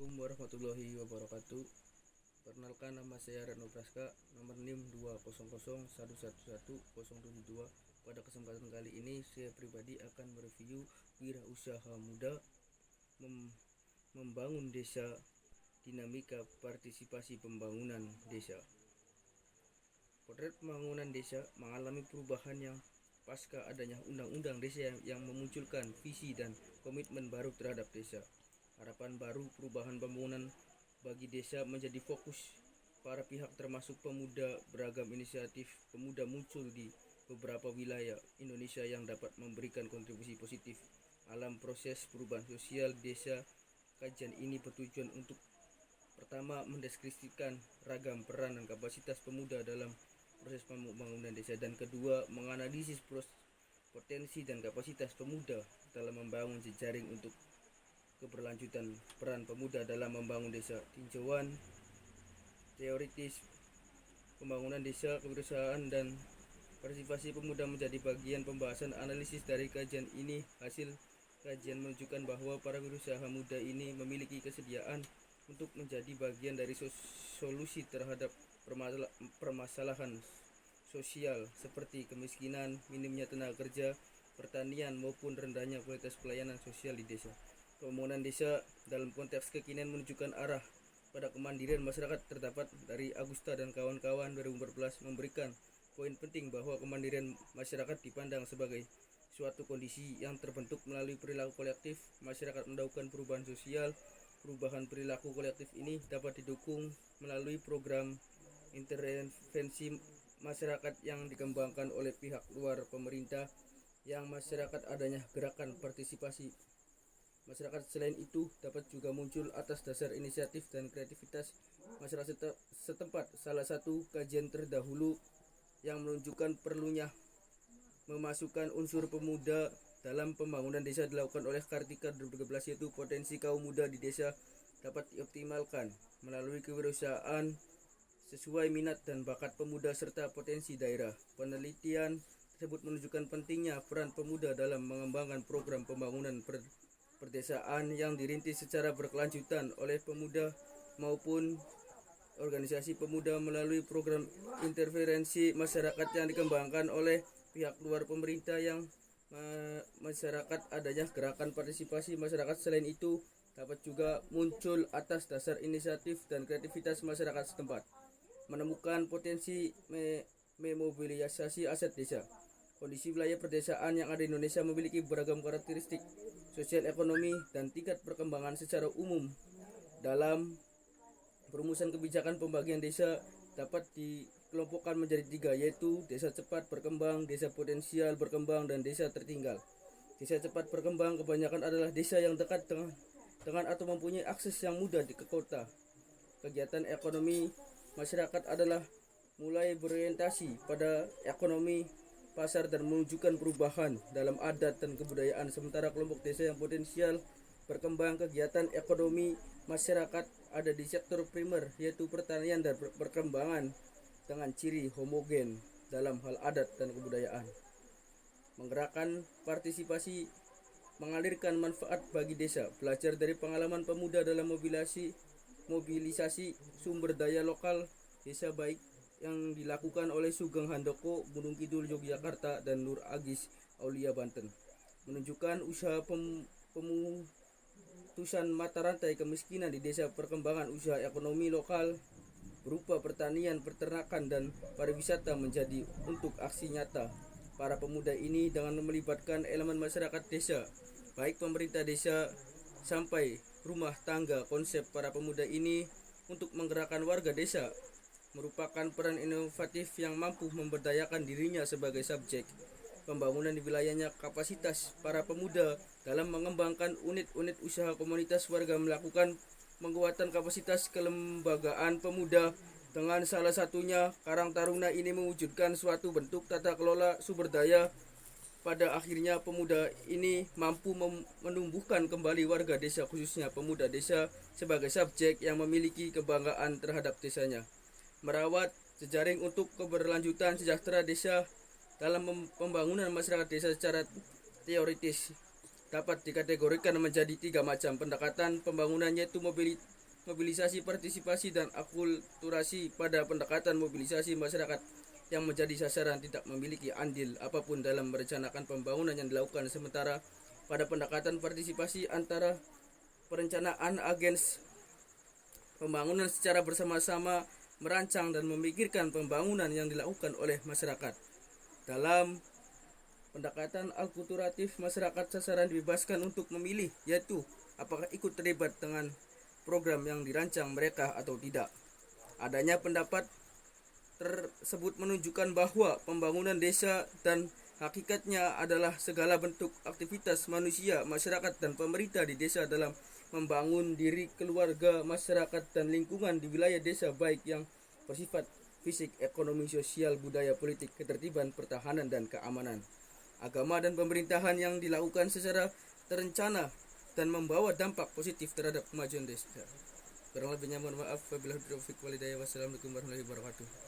Assalamualaikum warahmatullahi wabarakatuh. Perkenalkan, nama saya Reno Praska, nomor NIM 20011111072. Pada kesempatan kali ini saya pribadi akan mereview wirausaha muda membangun desa, dinamika partisipasi pembangunan desa. Potret pembangunan desa mengalami perubahan yang pasca adanya undang-undang desa yang memunculkan visi dan komitmen baru terhadap desa. Harapan baru perubahan pembangunan bagi desa menjadi fokus para pihak termasuk pemuda. Beragam inisiatif pemuda muncul di beberapa wilayah Indonesia yang dapat memberikan kontribusi positif dalam proses perubahan sosial desa. Kajian ini bertujuan untuk pertama, mendeskripsikan ragam peran dan kapasitas pemuda dalam proses pembangunan desa, dan kedua, menganalisis potensi dan kapasitas pemuda dalam membangun jejaring untuk keberlanjutan peran pemuda dalam membangun desa. Tinjauan teoritis pembangunan desa, kewirausahaan, dan partisipasi pemuda menjadi bagian pembahasan analisis dari kajian ini. Hasil kajian menunjukkan bahwa para wirausaha muda ini memiliki kesediaan untuk menjadi bagian dari solusi terhadap permasalahan sosial seperti kemiskinan, minimnya tenaga kerja, pertanian, maupun rendahnya kualitas pelayanan sosial di desa. Pembangunan desa dalam konteks kekinian menunjukkan arah pada kemandirian masyarakat. Terdapat dari Agusta dan kawan-kawan 2014 memberikan poin penting bahwa kemandirian masyarakat dipandang sebagai suatu kondisi yang terbentuk melalui perilaku kolektif. Masyarakat melakukan perubahan sosial. Perubahan perilaku kolektif ini dapat didukung melalui program intervensi masyarakat yang dikembangkan oleh pihak luar pemerintah. Yang masyarakat adanya gerakan partisipasi masyarakat. Selain itu dapat juga muncul atas dasar inisiatif dan kreativitas masyarakat setempat. Salah satu kajian terdahulu yang menunjukkan perlunya memasukkan unsur pemuda dalam pembangunan desa dilakukan oleh Kartika 2013, yaitu potensi kaum muda di desa dapat dioptimalkan melalui kewirausahaan sesuai minat dan bakat pemuda serta potensi daerah. Penelitian tersebut menunjukkan pentingnya peran pemuda dalam mengembangkan program pembangunan perdesaan yang dirintis secara berkelanjutan oleh pemuda maupun organisasi pemuda melalui program intervensi masyarakat yang dikembangkan oleh pihak luar pemerintah. Yang masyarakat adanya gerakan partisipasi masyarakat. Selain itu dapat juga muncul atas dasar inisiatif dan kreativitas masyarakat setempat menemukan potensi memobilisasi aset desa. Kondisi wilayah perdesaan yang ada di Indonesia memiliki beragam karakteristik sosial, ekonomi, dan tingkat perkembangan secara umum. Dalam perumusan kebijakan pembagian desa dapat dikelompokkan menjadi 3, yaitu desa cepat berkembang, desa potensial berkembang, dan desa tertinggal. Desa cepat berkembang kebanyakan adalah desa yang dekat dengan atau mempunyai akses yang mudah ke kota. Kegiatan ekonomi masyarakat adalah mulai berorientasi pada ekonomi pasar dan menunjukkan perubahan dalam adat dan kebudayaan. Sementara kelompok desa yang potensial berkembang, kegiatan ekonomi masyarakat ada di sektor primer, yaitu pertanian dan perkembangan dengan ciri homogen dalam hal adat dan kebudayaan. Menggerakkan partisipasi mengalirkan manfaat bagi desa. Belajar dari pengalaman pemuda dalam mobilisasi sumber daya lokal desa, baik yang dilakukan oleh Sugeng Handoko, Gunung Kidul, Yogyakarta, dan Nur Agis, Aulia, Banten, menunjukkan usaha pemutusan mata rantai kemiskinan di desa. Perkembangan usaha ekonomi lokal berupa pertanian, peternakan, dan pariwisata menjadi untuk aksi nyata para pemuda ini dengan melibatkan elemen masyarakat desa, baik pemerintah desa sampai rumah tangga. Konsep para pemuda ini untuk menggerakkan warga desa merupakan peran inovatif yang mampu memberdayakan dirinya sebagai subjek pembangunan di wilayahnya. Kapasitas para pemuda dalam mengembangkan unit-unit usaha komunitas warga melakukan penguatan kapasitas kelembagaan pemuda dengan salah satunya Karang Taruna ini mewujudkan suatu bentuk tata kelola sumber daya. Pada akhirnya pemuda ini mampu menumbuhkan kembali warga desa, khususnya pemuda desa, sebagai subjek yang memiliki kebanggaan terhadap desanya. Merawat jejaring untuk keberlanjutan sejahtera desa. Dalam pembangunan masyarakat desa secara teoritis dapat dikategorikan menjadi 3 macam pendekatan pembangunan, yaitu mobilisasi partisipasi dan akulturasi pada pendekatan mobilisasi masyarakat yang menjadi sasaran tidak memiliki andil apapun dalam merencanakan pembangunan yang dilakukan, sementara pada pendekatan partisipasi antara perencanaan agens pembangunan secara bersama-sama merancang dan memikirkan pembangunan yang dilakukan oleh masyarakat. Dalam pendekatan akulturatif, masyarakat sasaran dibebaskan untuk memilih, yaitu apakah ikut terlibat dengan program yang dirancang mereka atau tidak. Adanya pendapat tersebut menunjukkan bahwa pembangunan desa dan hakikatnya adalah segala bentuk aktivitas manusia, masyarakat, dan pemerintah di desa dalam membangun diri, keluarga, masyarakat, dan lingkungan di wilayah desa, baik yang bersifat fisik, ekonomi, sosial, budaya, politik, ketertiban, pertahanan, dan keamanan, agama, dan pemerintahan yang dilakukan secara terencana dan membawa dampak positif terhadap kemajuan desa. Kurang lebihnya mohon maaf. Wabillahi taufiq walhidayah. Wassalamualaikum warahmatullahi wabarakatuh.